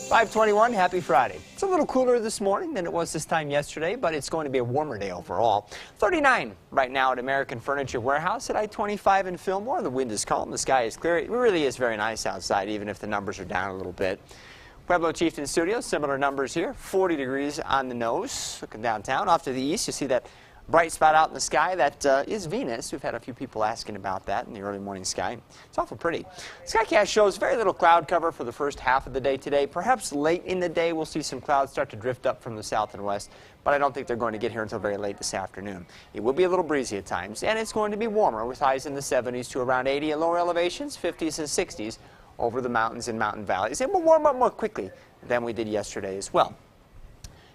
5:21, happy Friday. It's a little cooler this morning than it was this time yesterday, but it's going to be a warmer day overall. 39 right now at American Furniture Warehouse at I-25 in Fillmore. The wind is calm, the sky is clear. It really is very nice outside, even if the numbers are down a little bit. Pueblo Chieftain Studios, similar numbers here, 40 degrees on the nose. Looking downtown, off to the east, you see that bright spot out in the sky. That is Venus. We've had a few people asking about that in the early morning sky. It's awful pretty. Skycast shows very little cloud cover for the first half of the day today. Perhaps late in the day we'll see some clouds start to drift up from the south and west, but I don't think they're going to get here until very late this afternoon. It will be a little breezy at times, and it's going to be warmer with highs in the 70s to around 80 at lower elevations, 50s and 60s over the mountains and mountain valleys. It will warm up more quickly than we did yesterday as well.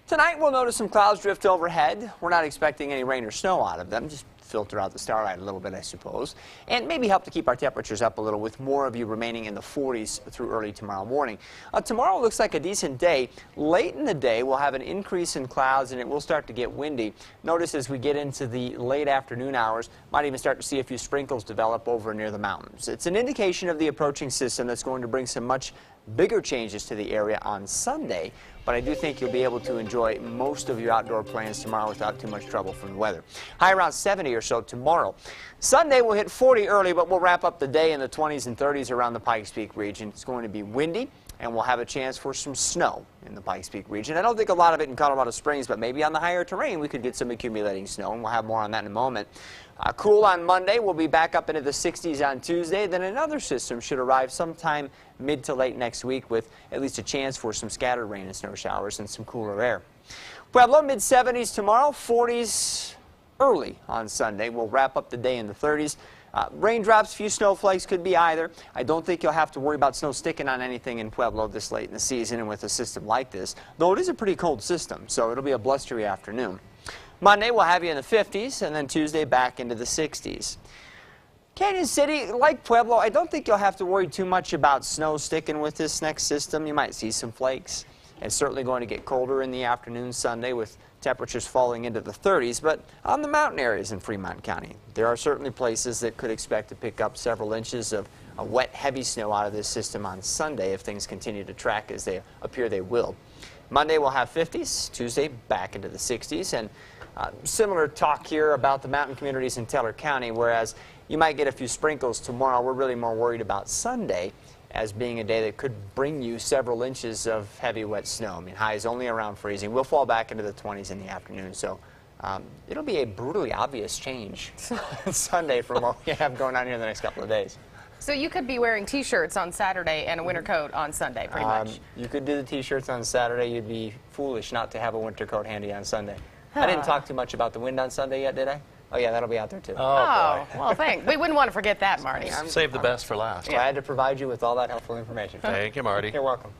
Tonight we'll notice some clouds drift overhead. We're not expecting any rain or snow out of them, just filter out the starlight a little bit, I suppose, and maybe help to keep our temperatures up a little with more of you remaining in the 40s through early tomorrow morning. Tomorrow looks like a decent day. Late in the day we'll have an increase in clouds and it will start to get windy. Notice as we get into the late afternoon hours, might even start to see a few sprinkles develop over near the mountains. It's an indication of the approaching system that's going to bring some much bigger changes to the area on Sunday, but I do think you'll be able to enjoy most of your outdoor plans tomorrow without too much trouble from the weather. High around 70 or so tomorrow. Sunday we'll hit 40 early, but we'll wrap up the day in the 20s and 30s around the Pikes Peak region. It's going to be windy, and we'll have a chance for some snow in the Pikes Peak region. I don't think a lot of it in Colorado Springs, but maybe on the higher terrain we could get some accumulating snow, and we'll have more on that in a moment. Cool on Monday. We'll be back up into the 60s on Tuesday. Then another system should arrive sometime mid to late next week with at least a chance for some scattered rain and snow showers and some cooler air. Pueblo, mid-70s tomorrow, 40s early on Sunday. We'll wrap up the day in the 30s. Raindrops, few snowflakes could be either. I don't think you'll have to worry about snow sticking on anything in Pueblo this late in the season and with a system like this, though it is a pretty cold system, so it'll be a blustery afternoon. Monday we'll have you in the 50s, and then Tuesday back into the 60s. Canyon City, like Pueblo, I don't think you'll have to worry too much about snow sticking with this next system. You might see some flakes. It's certainly going to get colder in the afternoon Sunday with temperatures falling into the 30s, but on the mountain areas in Fremont County, there are certainly places that could expect to pick up several inches of wet, heavy snow out of this system on Sunday if things continue to track as they appear they will. Monday we'll have 50s, Tuesday back into the 60s, and similar talk here about the mountain communities in Teller County, whereas you might get a few sprinkles tomorrow. We're really more worried about Sunday as being a day that could bring you several inches of heavy, wet snow. I mean, highs only around freezing. We'll fall back into the 20s in the afternoon, so it'll be a brutally obvious change Sunday from what we have going on here the next couple of days. So you could be wearing T-shirts on Saturday and a winter coat on Sunday, pretty much. You could do the T-shirts on Saturday. You'd be foolish not to have a winter coat handy on Sunday. I didn't talk too much about the wind on Sunday yet, did I? Oh, yeah, that'll be out there, too. Oh, well, thanks. We wouldn't want to forget that, Marty. Save the best for last. Glad to provide you with all that helpful information. Thank you, Marty. You're welcome.